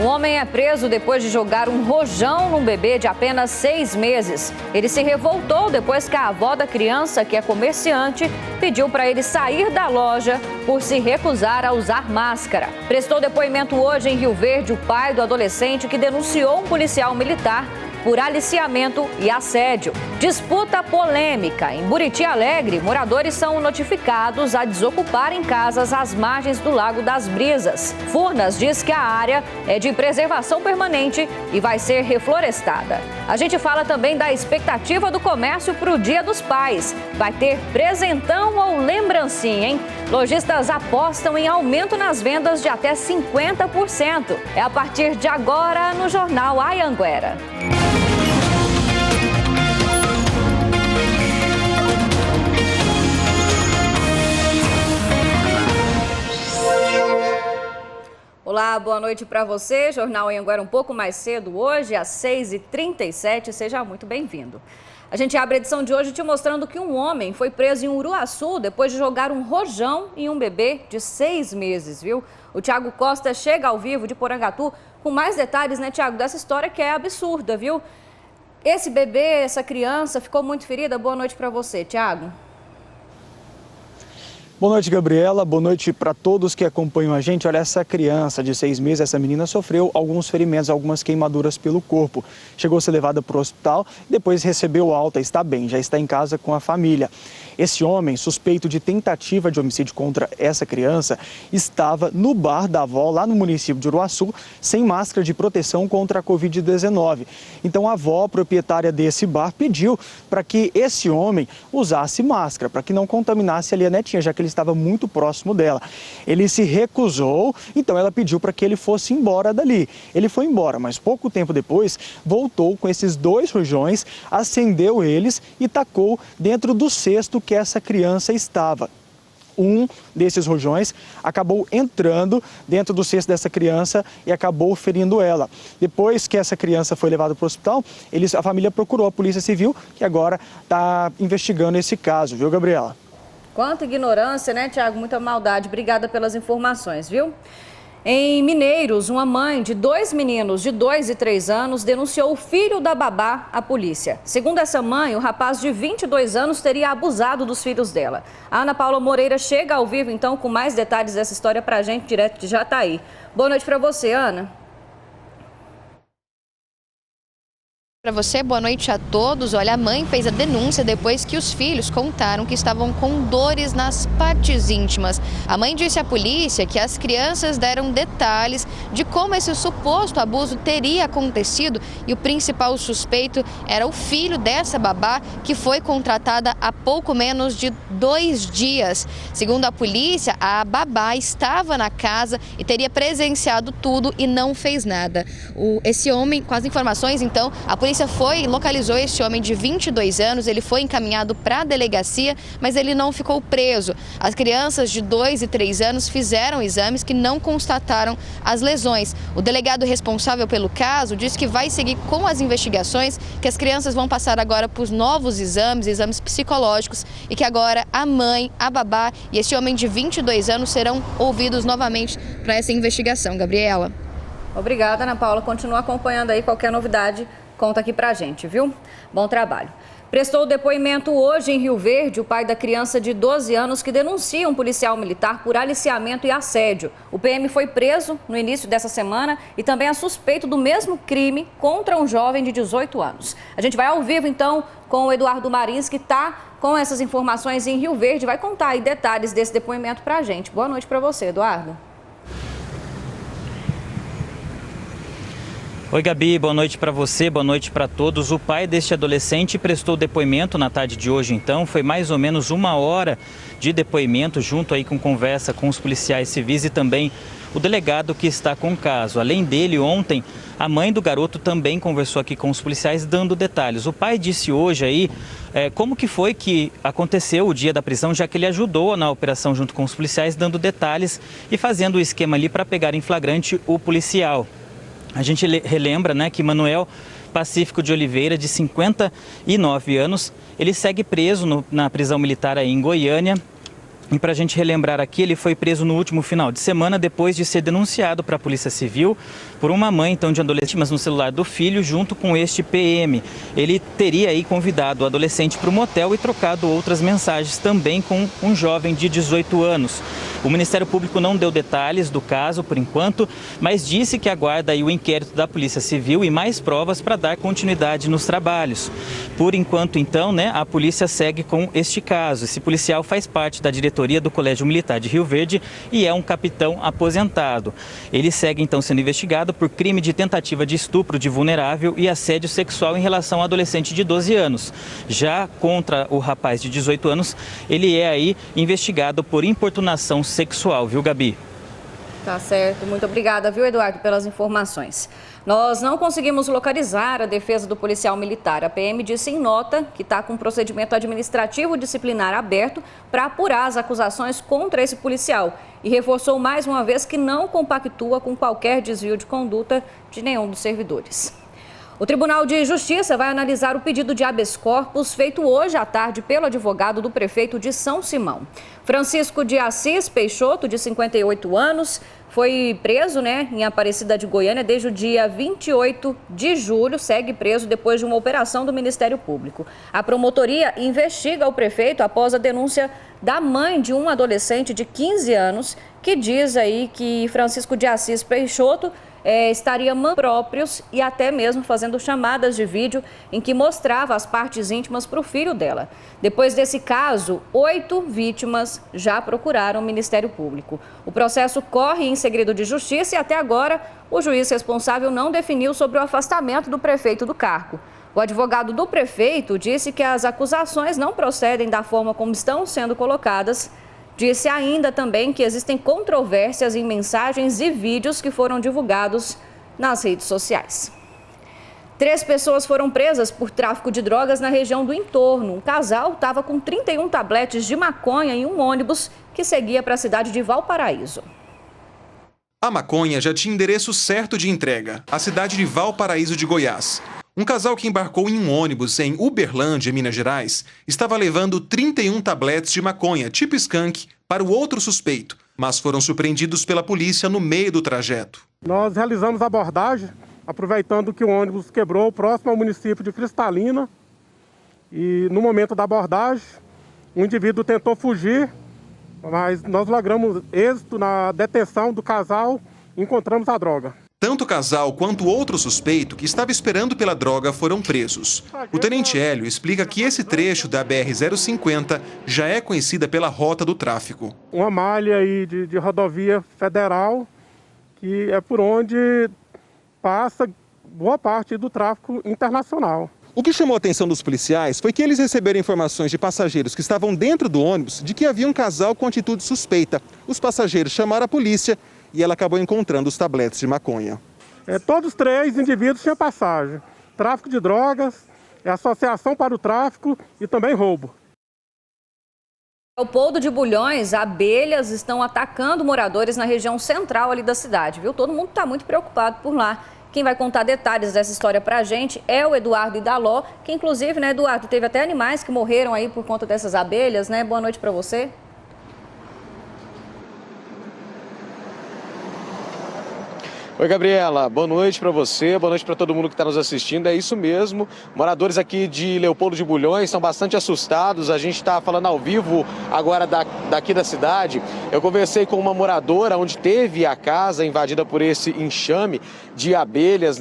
Um homem é preso depois de jogar um rojão num bebê de apenas 6 meses. Ele se revoltou depois que a avó da criança, que é comerciante, pediu para ele sair da loja por se recusar a usar máscara. Prestou depoimento hoje em Rio Verde o pai do adolescente que denunciou um policial militar por aliciamento e assédio. Disputa polêmica. Em Buriti Alegre, moradores são notificados a desocuparem casas às margens do Lago das Brisas. Furnas diz que a área é de preservação permanente e vai ser reflorestada. A gente fala também da expectativa do comércio para o Dia dos Pais. Vai ter presentão ou lembrancinha, hein? Lojistas apostam em aumento nas vendas de até 50%. É a partir de agora no Jornal Anhanguera. Olá, boa noite para você. Jornal Anhanguera um pouco mais cedo hoje, às 6h37. Seja muito bem-vindo. A gente abre a edição de hoje te mostrando que um homem foi preso em Uruaçu depois de jogar um rojão em um bebê de 6 meses, viu? O Thiago Costa chega ao vivo de Porangatu com mais detalhes, né, Thiago, dessa história que é absurda, viu? Esse bebê, essa criança ficou muito ferida. Boa noite para você, Thiago. Boa noite, Gabriela. Boa noite para todos que acompanham a gente. Olha, essa criança de 6 meses, essa menina sofreu alguns ferimentos, algumas queimaduras pelo corpo. Chegou a ser levada para o hospital, depois recebeu alta, está bem, já está em casa com a família. Esse homem, suspeito de tentativa de homicídio contra essa criança, estava no bar da avó, lá no município de Uruaçu, sem máscara de proteção contra a Covid-19. Então, a avó, proprietária desse bar, pediu para que esse homem usasse máscara, para que não contaminasse ali a netinha, já que ele estava muito próximo dela. Ele se recusou, então ela pediu para que ele fosse embora dali. Ele foi embora, mas pouco tempo depois voltou com esses 2 rojões, acendeu eles e tacou dentro do cesto que essa criança estava. Um desses rojões acabou entrando dentro do cesto dessa criança e acabou ferindo ela. Depois que essa criança foi levada para o hospital, a família procurou a Polícia Civil, que agora está investigando esse caso, viu, Gabriela? Quanta ignorância, né, Thiago? Muita maldade. Obrigada pelas informações, viu? Em Mineiros, uma mãe de 2 meninos de 2 e 3 anos denunciou o filho da babá à polícia. Segundo essa mãe, o rapaz de 22 anos teria abusado dos filhos dela. A Ana Paula Moreira chega ao vivo, então, com mais detalhes dessa história pra gente, direto de Jataí. Boa noite pra você, Ana. Para você, boa noite a todos. Olha, a mãe fez a denúncia depois que os filhos contaram que estavam com dores nas partes íntimas. A mãe disse à polícia que as crianças deram detalhes de como esse suposto abuso teria acontecido e o principal suspeito era o filho dessa babá, que foi contratada há pouco menos de 2 dias. Segundo a polícia, a babá estava na casa e teria presenciado tudo e não fez nada. Esse homem, com as informações, então, a polícia localizou esse homem de 22 anos, ele foi encaminhado para a delegacia, mas ele não ficou preso. As crianças de 2 e 3 anos fizeram exames que não constataram as lesões. O delegado responsável pelo caso disse que vai seguir com as investigações, que as crianças vão passar agora por novos exames psicológicos, e que agora a mãe, a babá e esse homem de 22 anos serão ouvidos novamente para essa investigação. Gabriela. Obrigada, Ana Paula. Continua acompanhando aí qualquer novidade. Conta aqui pra gente, viu? Bom trabalho. Prestou depoimento hoje em Rio Verde o pai da criança de 12 anos que denuncia um policial militar por aliciamento e assédio. O PM foi preso no início dessa semana e também é suspeito do mesmo crime contra um jovem de 18 anos. A gente vai ao vivo, então, com o Eduardo Marins, que está com essas informações em Rio Verde. Vai contar aí detalhes desse depoimento pra gente. Boa noite pra você, Eduardo. Oi, Gabi, boa noite para você, boa noite para todos. O pai deste adolescente prestou depoimento na tarde de hoje, então. Foi mais ou menos 1 hora de depoimento, junto aí com conversa com os policiais civis e também o delegado que está com o caso. Além dele, ontem, a mãe do garoto também conversou aqui com os policiais, dando detalhes. O pai disse hoje aí como que foi que aconteceu o dia da prisão, já que ele ajudou na operação junto com os policiais, dando detalhes e fazendo o esquema ali para pegar em flagrante o policial. A gente relembra, né, que Manuel Pacífico de Oliveira, de 59 anos, ele segue preso na prisão militar aí em Goiânia. E para a gente relembrar aqui, ele foi preso no último final de semana depois de ser denunciado para a Polícia Civil por uma mãe então de adolescente, mas no celular do filho, junto com este PM. Ele teria aí convidado o adolescente para o motel e trocado outras mensagens também com um jovem de 18 anos. O Ministério Público não deu detalhes do caso por enquanto, mas disse que aguarda aí o inquérito da Polícia Civil e mais provas para dar continuidade nos trabalhos. Por enquanto, então, a polícia segue com este caso. Esse policial faz parte da diretoria do Colégio Militar de Rio Verde e é um capitão aposentado. Ele segue então sendo investigado por crime de tentativa de estupro de vulnerável e assédio sexual em relação ao adolescente de 12 anos. Já contra o rapaz de 18 anos, ele é aí investigado por importunação sexual, viu, Gabi? Tá certo, muito obrigada, viu, Eduardo, pelas informações. Nós não conseguimos localizar a defesa do policial militar. A PM disse em nota que está com um procedimento administrativo disciplinar aberto para apurar as acusações contra esse policial e reforçou mais uma vez que não compactua com qualquer desvio de conduta de nenhum dos servidores. O Tribunal de Justiça vai analisar o pedido de habeas corpus feito hoje à tarde pelo advogado do prefeito de São Simão. Francisco de Assis Peixoto, de 58 anos, foi preso em Aparecida de Goiânia desde o dia 28 de julho, segue preso depois de uma operação do Ministério Público. A promotoria investiga o prefeito após a denúncia da mãe de um adolescente de 15 anos que diz aí que Francisco de Assis Peixoto estaria próprios e até mesmo fazendo chamadas de vídeo em que mostrava as partes íntimas para o filho dela. Depois desse caso, 8 vítimas já procuraram o Ministério Público. O processo corre em segredo de justiça e até agora o juiz responsável não definiu sobre o afastamento do prefeito do cargo. O advogado do prefeito disse que as acusações não procedem da forma como estão sendo colocadas. Disse ainda também que existem controvérsias em mensagens e vídeos que foram divulgados nas redes sociais. 3 pessoas foram presas por tráfico de drogas na região do entorno. Um casal estava com 31 tabletes de maconha em um ônibus que seguia para a cidade de Valparaíso. A maconha já tinha endereço certo de entrega, a cidade de Valparaíso de Goiás. Um casal que embarcou em um ônibus em Uberlândia, Minas Gerais, estava levando 31 tabletes de maconha, tipo skunk, para o outro suspeito, mas foram surpreendidos pela polícia no meio do trajeto. Nós realizamos a abordagem, aproveitando que o ônibus quebrou próximo ao município de Cristalina. E no momento da abordagem, o indivíduo tentou fugir, mas nós logramos êxito na detenção do casal e encontramos a droga. Tanto o casal quanto o outro suspeito que estava esperando pela droga foram presos. O tenente Hélio explica que esse trecho da BR-050 já é conhecida pela rota do tráfico. Uma malha aí de rodovia federal, que é por onde passa boa parte do tráfico internacional. O que chamou a atenção dos policiais foi que eles receberam informações de passageiros que estavam dentro do ônibus de que havia um casal com atitude suspeita. Os passageiros chamaram a polícia e ela acabou encontrando os tabletes de maconha. Todos 3 indivíduos tinham passagem. Tráfico de drogas, associação para o tráfico e também roubo. Em Leopoldo de Bulhões, abelhas estão atacando moradores na região central ali da cidade, viu? Todo mundo está muito preocupado por lá. Quem vai contar detalhes dessa história pra gente é o Eduardo Idaló, que inclusive, Eduardo, teve até animais que morreram aí por conta dessas abelhas, Boa noite pra você. Oi, Gabriela, boa noite para você, boa noite para todo mundo que está nos assistindo. É isso mesmo, moradores aqui de Leopoldo de Bulhões estão bastante assustados. A gente está falando ao vivo agora daqui da cidade. Eu conversei com uma moradora onde teve a casa invadida por esse enxame de abelhas,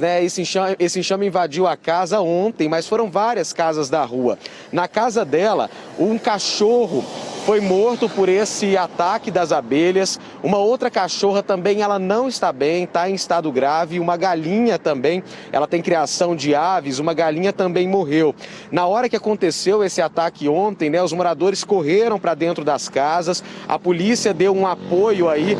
Esse enxame invadiu a casa ontem, mas foram várias casas da rua. Na casa dela, um cachorro foi morto por esse ataque das abelhas. Uma outra cachorra também, ela não está bem, está em estado grave. Uma galinha também, ela tem criação de aves, uma galinha também morreu. Na hora que aconteceu esse ataque ontem, os moradores correram para dentro das casas. A polícia deu um apoio aí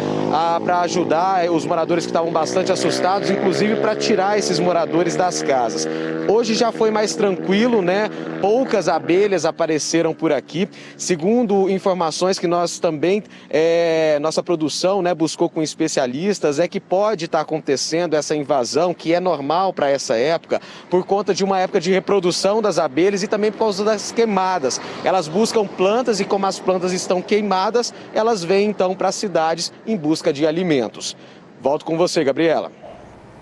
para ajudar os moradores que estavam bastante assustados, inclusive para tirar esses moradores das casas. Hoje já foi mais tranquilo, né? Poucas abelhas apareceram por aqui. Segundo informações que nós também, nossa produção, né, buscou com especialistas, é que pode estar acontecendo essa invasão, que é normal para essa época, por conta de uma época de reprodução das abelhas e também por causa das queimadas. Elas buscam plantas e como as plantas estão queimadas, elas vêm então para as cidades em busca de alimentos. Volto com você, Gabriela.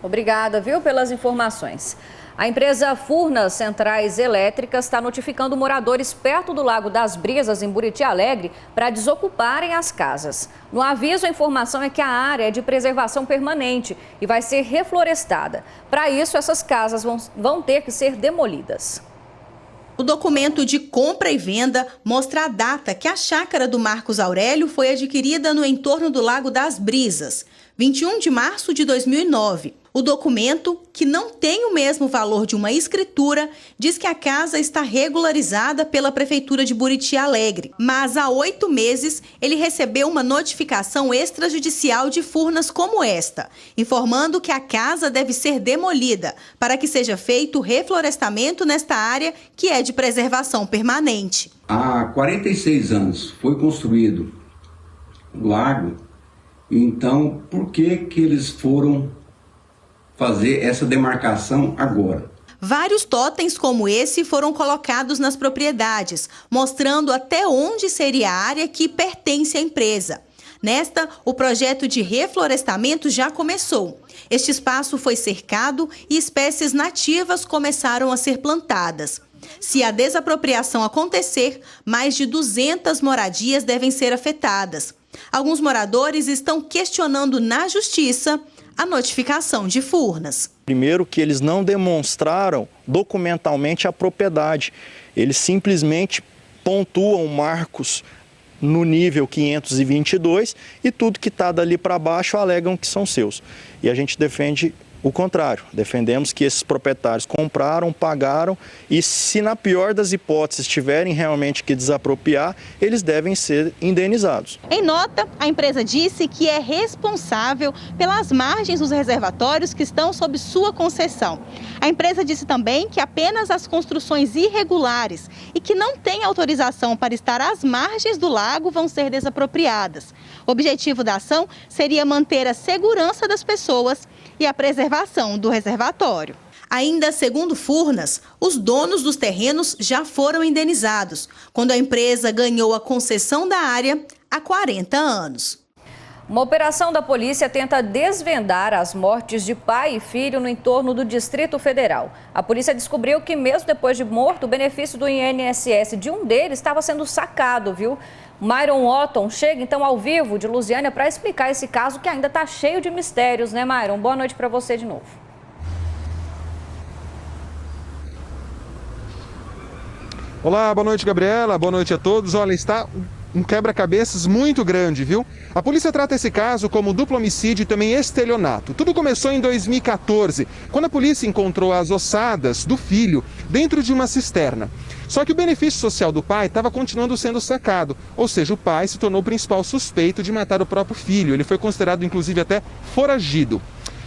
Obrigada, viu, pelas informações. A empresa Furnas Centrais Elétricas está notificando moradores perto do Lago das Brisas, em Buriti Alegre, para desocuparem as casas. No aviso, a informação é que a área é de preservação permanente e vai ser reflorestada. Para isso, essas casas vão ter que ser demolidas. O documento de compra e venda mostra a data que a chácara do Marcos Aurélio foi adquirida no entorno do Lago das Brisas, 21 de março de 2009. O documento, que não tem o mesmo valor de uma escritura, diz que a casa está regularizada pela Prefeitura de Buriti Alegre. Mas há 8 meses, ele recebeu uma notificação extrajudicial de Furnas como esta, informando que a casa deve ser demolida para que seja feito o reflorestamento nesta área que é de preservação permanente. Há 46 anos foi construído o lago, então por que eles foram fazer essa demarcação agora? Vários totens como esse foram colocados nas propriedades, mostrando até onde seria a área que pertence à empresa. Nesta, o projeto de reflorestamento já começou. Este espaço foi cercado e espécies nativas começaram a ser plantadas. Se a desapropriação acontecer, mais de 200 moradias devem ser afetadas. Alguns moradores estão questionando na justiça a notificação de Furnas. Primeiro, que eles não demonstraram documentalmente a propriedade. Eles simplesmente pontuam marcos no nível 522 e tudo que está dali para baixo alegam que são seus. E a gente defende o contrário. Defendemos que esses proprietários compraram, pagaram e, se na pior das hipóteses tiverem realmente que desapropriar, eles devem ser indenizados. Em nota, a empresa disse que é responsável pelas margens dos reservatórios que estão sob sua concessão. A empresa disse também que apenas as construções irregulares e que não têm autorização para estar às margens do lago vão ser desapropriadas. O objetivo da ação seria manter a segurança das pessoas e a preservação do reservatório. Ainda segundo Furnas, os donos dos terrenos já foram indenizados, quando a empresa ganhou a concessão da área há 40 anos. Uma operação da polícia tenta desvendar as mortes de pai e filho no entorno do Distrito Federal. A polícia descobriu que, mesmo depois de morto, o benefício do INSS de um deles estava sendo sacado, viu? Myron Otton chega então ao vivo de Lusiânia para explicar esse caso que ainda está cheio de mistérios, né, Myron? Boa noite para você de novo. Olá, boa noite, Gabriela. Boa noite a todos. Olha, está um quebra-cabeças muito grande, viu? A polícia trata esse caso como duplo homicídio e também estelionato. Tudo começou em 2014, quando a polícia encontrou as ossadas do filho dentro de uma cisterna. Só que o benefício social do pai estava continuando sendo sacado, ou seja, o pai se tornou o principal suspeito de matar o próprio filho. Ele foi considerado, inclusive, até foragido.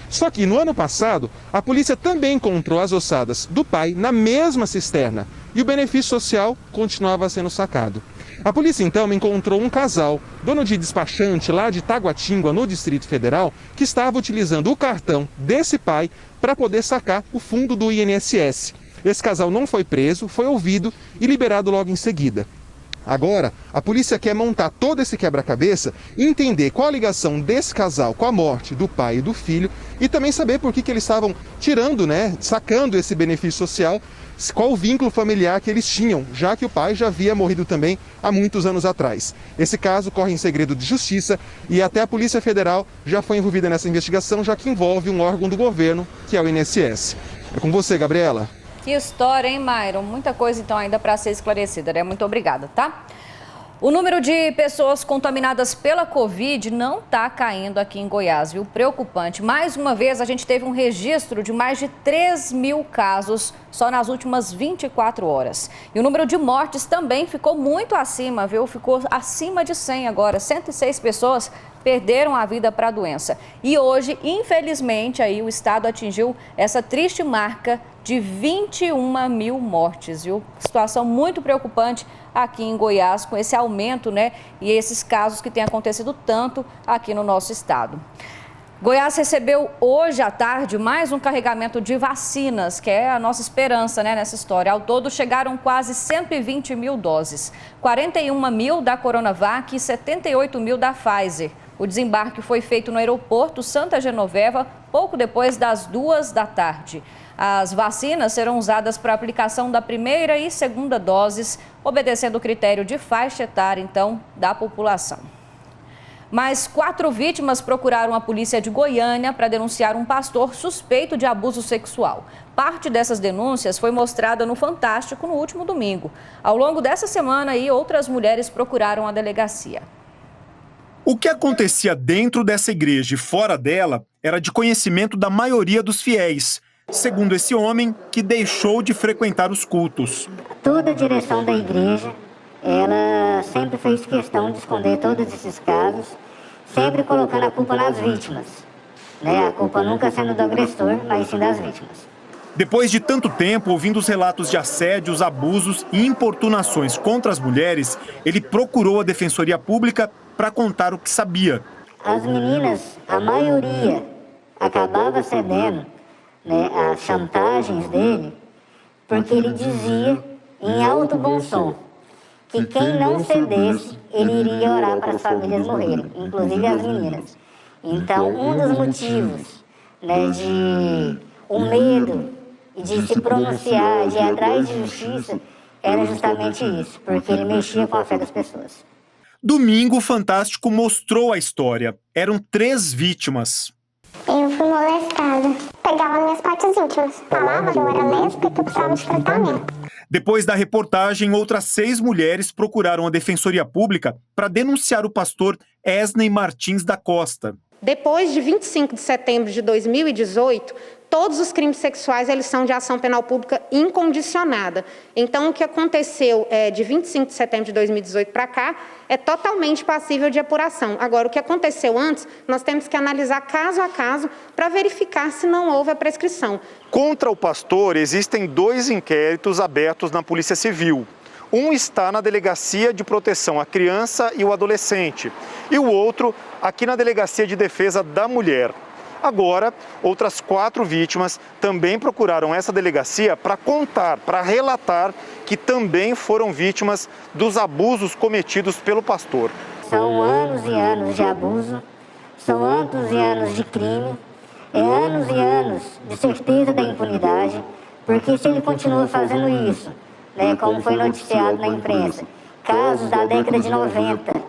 Só que no ano passado, a polícia também encontrou as ossadas do pai na mesma cisterna e o benefício social continuava sendo sacado. A polícia então encontrou um casal, dono de despachante lá de Taguatinga, no Distrito Federal, que estava utilizando o cartão desse pai para poder sacar o fundo do INSS. Esse casal não foi preso, foi ouvido e liberado logo em seguida. Agora, a polícia quer montar todo esse quebra-cabeça e entender qual a ligação desse casal com a morte do pai e do filho e também saber por que eles estavam tirando, sacando esse benefício social, qual o vínculo familiar que eles tinham, já que o pai já havia morrido também há muitos anos atrás. Esse caso corre em segredo de justiça e até a Polícia Federal já foi envolvida nessa investigação, já que envolve um órgão do governo, que é o INSS. É com você, Gabriela. Que história, hein, Myron? Muita coisa, então, ainda para ser esclarecida, né? Muito obrigada, tá? O número de pessoas contaminadas pela Covid não está caindo aqui em Goiás, viu? Preocupante. Mais uma vez, a gente teve um registro de mais de 3.000 casos só nas últimas 24 horas. E o número de mortes também ficou muito acima, viu? Ficou acima de 100 agora. 106 pessoas perderam a vida para a doença. E hoje, infelizmente, aí o estado atingiu essa triste marca de 21 mil mortes, viu? Situação muito preocupante aqui em Goiás, com esse aumento, né? E esses casos que têm acontecido tanto aqui no nosso estado. Goiás recebeu hoje à tarde mais um carregamento de vacinas, que é a nossa esperança, né, nessa história. Ao todo, chegaram quase 120 mil doses, 41 mil da Coronavac e 78 mil da Pfizer. O desembarque foi feito no aeroporto Santa Genoveva, pouco depois das 2 da tarde. As vacinas serão usadas para aplicação da primeira e segunda doses, obedecendo o critério de faixa etária, então, da população. Mais 4 vítimas procuraram a polícia de Goiânia para denunciar um pastor suspeito de abuso sexual. Parte dessas denúncias foi mostrada no Fantástico no último domingo. Ao longo dessa semana, outras mulheres procuraram a delegacia. O que acontecia dentro dessa igreja e fora dela era de conhecimento da maioria dos fiéis, segundo esse homem que deixou de frequentar os cultos. Toda a direção da igreja, ela sempre fez questão de esconder todos esses casos, sempre colocando a culpa nas vítimas, né? A culpa nunca sendo do agressor, mas sim das vítimas. Depois de tanto tempo ouvindo os relatos de assédios, abusos e importunações contra as mulheres, ele procurou a Defensoria Pública para contar o que sabia. As meninas, a maioria, acabava cedendo, né, às chantagens dele, porque ele dizia em alto bom som que quem não cedesse, ele iria orar para as famílias morrerem, inclusive as meninas. Então, um dos motivos, né, de o medo de se pronunciar, de ir atrás de justiça, era justamente isso, porque ele mexia com a fé das pessoas. Domingo, o Fantástico mostrou a história. Eram 3 vítimas. Eu fui molestada. Pegava minhas partes íntimas. Falava que eu era lésbica, que eu precisava de tratamento. Depois da reportagem, outras 6 mulheres procuraram a Defensoria Pública para denunciar o pastor Esney Martins da Costa. Depois de 25 de setembro de 2018, todos os crimes sexuais eles são de ação penal pública incondicionada. Então, o que aconteceu de 25 de setembro de 2018 para cá é totalmente passível de apuração. Agora, o que aconteceu antes, nós temos que analisar caso a caso para verificar se não houve a prescrição. Contra o pastor, existem 2 inquéritos abertos na Polícia Civil. Um está na Delegacia de Proteção à Criança e o Adolescente e o outro aqui na Delegacia de Defesa da Mulher. Agora, outras 4 vítimas também procuraram essa delegacia para contar, para relatar que também foram vítimas dos abusos cometidos pelo pastor. São anos e anos de abuso, são anos e anos de crime, anos e anos de certeza da impunidade, porque se ele continua fazendo isso, né, como foi noticiado na imprensa, casos da década de 90.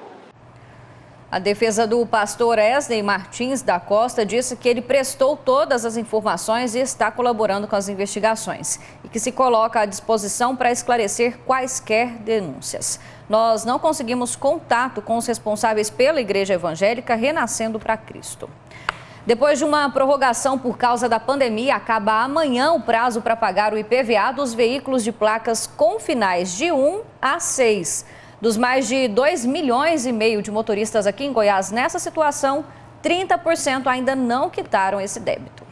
A defesa do pastor Esney Martins da Costa disse que ele prestou todas as informações e está colaborando com as investigações e que se coloca à disposição para esclarecer quaisquer denúncias. Nós não conseguimos contato com os responsáveis pela Igreja Evangélica Renascendo para Cristo. Depois de uma prorrogação por causa da pandemia, acaba amanhã o prazo para pagar o IPVA dos veículos de placas com finais de 1 a 6. Dos mais de 2,5 milhões de motoristas aqui em Goiás nessa situação, 30% ainda não quitaram esse débito.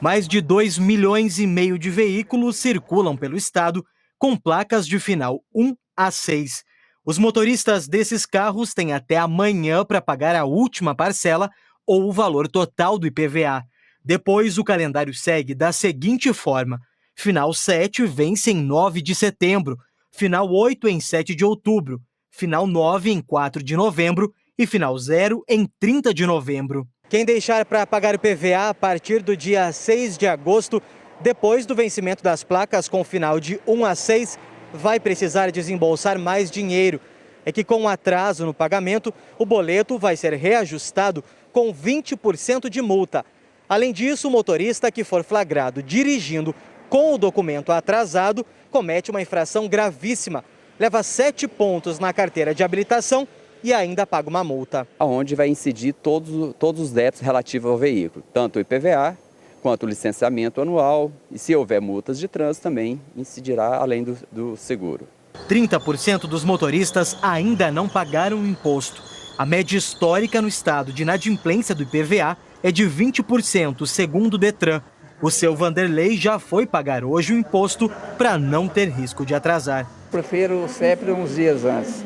Mais de 2,5 milhões de veículos circulam pelo estado com placas de final 1 a 6. Os motoristas desses carros têm até amanhã para pagar a última parcela ou o valor total do IPVA. Depois, o calendário segue da seguinte forma: final 7 vence em 9 de setembro, final 8 em 7 de outubro, final 9 em 4 de novembro e final 0 em 30 de novembro. Quem deixar para pagar o IPVA a partir do dia 6 de agosto, depois do vencimento das placas com final de 1 a 6, vai precisar desembolsar mais dinheiro. É que com o atraso no pagamento, o boleto vai ser reajustado com 20% de multa. Além disso, o motorista que for flagrado dirigindo com o documento atrasado comete uma infração gravíssima. Leva 7 pontos na carteira de habilitação e ainda paga uma multa. Onde vai incidir todos os débitos relativos ao veículo, tanto o IPVA quanto o licenciamento anual, e se houver multas de trânsito também incidirá além do seguro. 30% dos motoristas ainda não pagaram o imposto. A média histórica no estado de inadimplência do IPVA é de 20%, segundo o Detran. O seu Vanderlei já foi pagar hoje o imposto para não ter risco de atrasar. Prefiro sempre uns dias antes.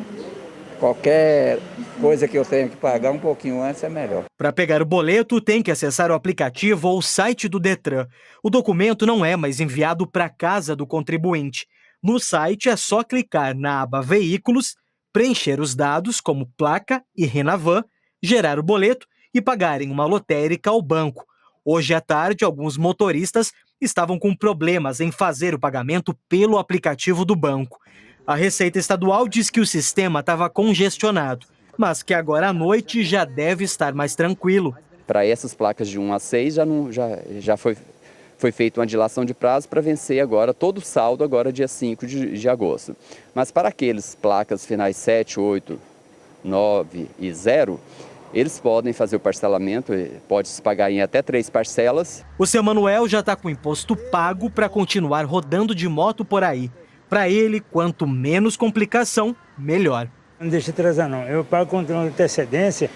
Qualquer coisa que eu tenha que pagar um pouquinho antes é melhor. Para pegar o boleto, tem que acessar o aplicativo ou o site do Detran. O documento não é mais enviado para a casa do contribuinte. No site é só clicar na aba Veículos, preencher os dados como placa e Renavan, gerar o boleto e pagar em uma lotérica ao banco. Hoje à tarde, alguns motoristas estavam com problemas em fazer o pagamento pelo aplicativo do banco. A Receita Estadual diz que o sistema estava congestionado, mas que agora à noite já deve estar mais tranquilo. Para essas placas de 1 a 6 já foi feita uma dilação de prazo para vencer agora todo o saldo agora dia 5 de agosto. Mas para aqueles placas finais 7, 8, 9 e 0, eles podem fazer o parcelamento, pode se pagar em até 3 parcelas. O seu Manuel já está com o imposto pago para continuar rodando de moto por aí. Para ele, quanto menos complicação, melhor. Não deixa atrasar não, eu pago com antecedência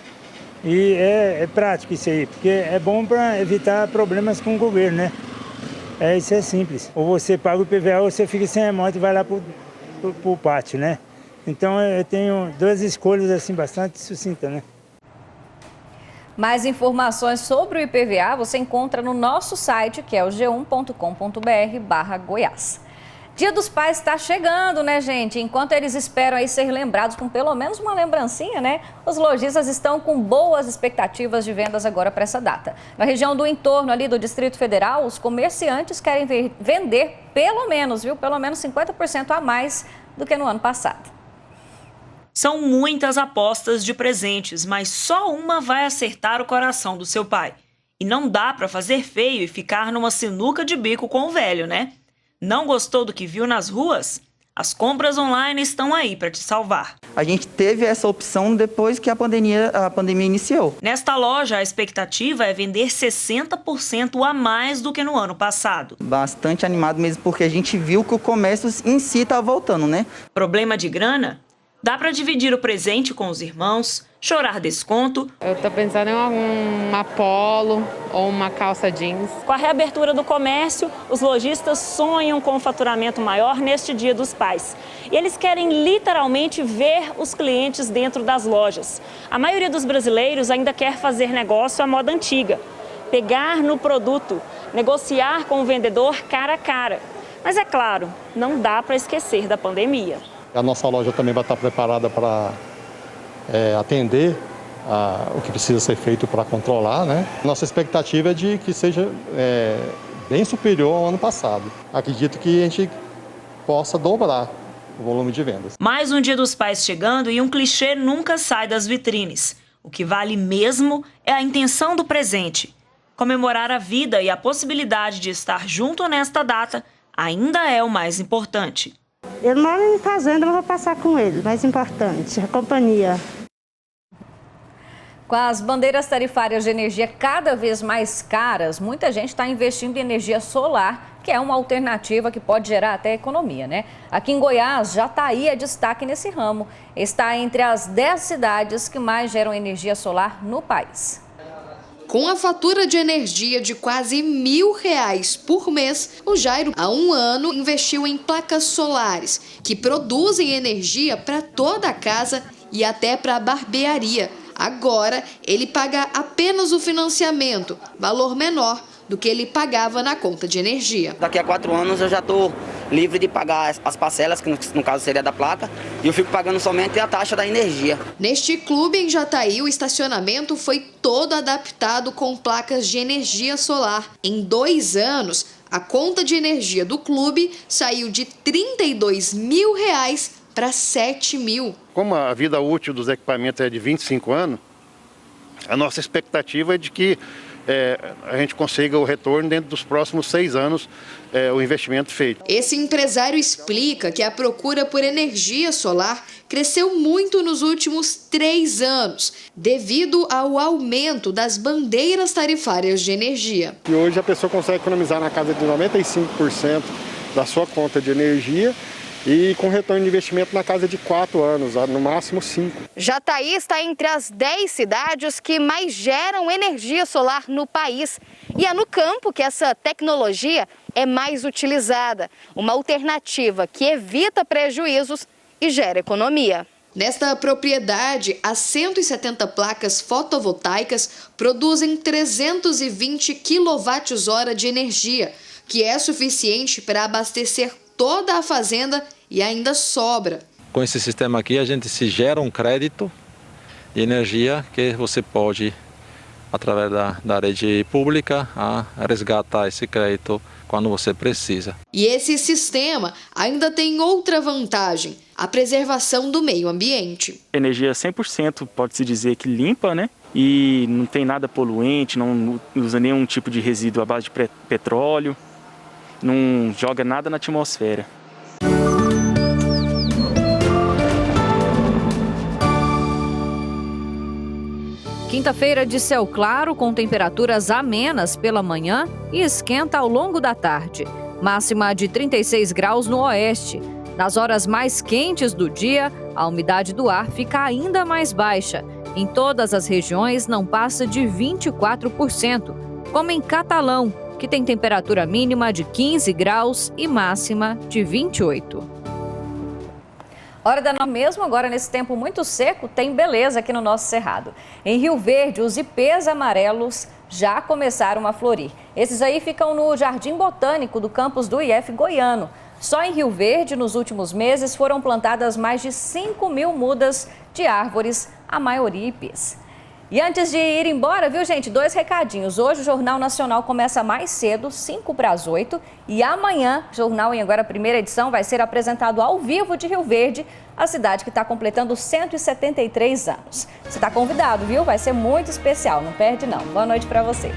e é prático isso aí, porque é bom para evitar problemas com o governo, né? Isso é simples, ou você paga o IPVA ou você fica sem a moto e vai lá pro pátio, né? Então eu tenho 2 escolhas assim bastante sucintas, né? Mais informações sobre o IPVA você encontra no nosso site, que é o g1.com.br/Goiás. Dia dos Pais está chegando, né, gente? Enquanto eles esperam aí ser lembrados com pelo menos uma lembrancinha, né? Os lojistas estão com boas expectativas de vendas agora para essa data. Na região do entorno ali do Distrito Federal, os comerciantes querem vender pelo menos 50% a mais do que no ano passado. São muitas apostas de presentes, mas só uma vai acertar o coração do seu pai. E não dá para fazer feio e ficar numa sinuca de bico com o velho, né? Não gostou do que viu nas ruas? As compras online estão aí para te salvar. A gente teve essa opção depois que a pandemia iniciou. Nesta loja, a expectativa é vender 60% a mais do que no ano passado. Bastante animado mesmo, porque a gente viu que o comércio em si está voltando, né? Problema de grana? Dá para dividir o presente com os irmãos, chorar desconto. Eu tô pensando em uma polo ou uma calça jeans. Com a reabertura do comércio, os lojistas sonham com um faturamento maior neste Dia dos Pais. E eles querem literalmente ver os clientes dentro das lojas. A maioria dos brasileiros ainda quer fazer negócio à moda antiga. Pegar no produto, negociar com o vendedor cara a cara. Mas é claro, não dá para esquecer da pandemia. A nossa loja também vai estar preparada para atender o que precisa ser feito para controlar, né? Nossa expectativa é de que seja bem superior ao ano passado. Acredito que a gente possa dobrar o volume de vendas. Mais um Dia dos Pais chegando e um clichê nunca sai das vitrines. O que vale mesmo é a intenção do presente. Comemorar a vida e a possibilidade de estar junto nesta data ainda é o mais importante. Eu moro em fazenda, mas vou passar com ele. Mais importante, a companhia. Com as bandeiras tarifárias de energia cada vez mais caras, muita gente está investindo em energia solar, que é uma alternativa que pode gerar até economia, né? Aqui em Goiás, Jataí é destaque nesse ramo. Está entre as 10 cidades que mais geram energia solar no país. Com a fatura de energia de quase R$1.000 por mês, o Jairo, há 1 ano, investiu em placas solares, que produzem energia para toda a casa e até para a barbearia. Agora, ele paga apenas o financiamento, valor menor do que ele pagava na conta de energia. Daqui a 4 anos eu já estou livre de pagar as parcelas, que no caso seria da placa, e eu fico pagando somente a taxa da energia. Neste clube em Jataí, o estacionamento foi todo adaptado com placas de energia solar. Em 2 anos, a conta de energia do clube saiu de R$32 mil para R$7 mil. Como a vida útil dos equipamentos é de 25 anos, a nossa expectativa é de que a gente consiga o retorno dentro dos próximos 6 anos, o investimento feito. Esse empresário explica que a procura por energia solar cresceu muito nos últimos 3 anos, devido ao aumento das bandeiras tarifárias de energia. E hoje a pessoa consegue economizar na casa de 95% da sua conta de energia e com retorno de investimento na casa de 4 anos, no máximo 5. Jataí está entre as 10 cidades que mais geram energia solar no país. E é no campo que essa tecnologia é mais utilizada, uma alternativa que evita prejuízos e gera economia. Nesta propriedade, as 170 placas fotovoltaicas produzem 320 kWh de energia, que é suficiente para abastecer toda a fazenda e ainda sobra. Com esse sistema aqui, a gente se gera um crédito de energia que você pode, através da rede pública, resgatar esse crédito quando você precisa. E esse sistema ainda tem outra vantagem, a preservação do meio ambiente. Energia 100%, pode-se dizer que limpa, né? E não tem nada poluente, não usa nenhum tipo de resíduo à base de petróleo, não joga nada na atmosfera. Quinta-feira de céu claro, com temperaturas amenas pela manhã e esquenta ao longo da tarde. Máxima de 36 graus no oeste. Nas horas mais quentes do dia, a umidade do ar fica ainda mais baixa. Em todas as regiões não passa de 24%, como em Catalão, que tem temperatura mínima de 15 graus e máxima de 28. Hora da mesmo agora nesse tempo muito seco, tem beleza aqui no nosso cerrado. Em Rio Verde, os ipês amarelos já começaram a florir. Esses aí ficam no Jardim Botânico do campus do IF Goiano. Só em Rio Verde, nos últimos meses, foram plantadas mais de 5.000 mudas de árvores, a maioria ipês. E antes de ir embora, viu, gente, 2 recadinhos. Hoje o Jornal Nacional começa mais cedo, 7:55, e amanhã, Jornal em Agora, primeira edição, vai ser apresentado ao vivo de Rio Verde, a cidade que está completando 173 anos. Você está convidado, viu? Vai ser muito especial, não perde não. Boa noite para você.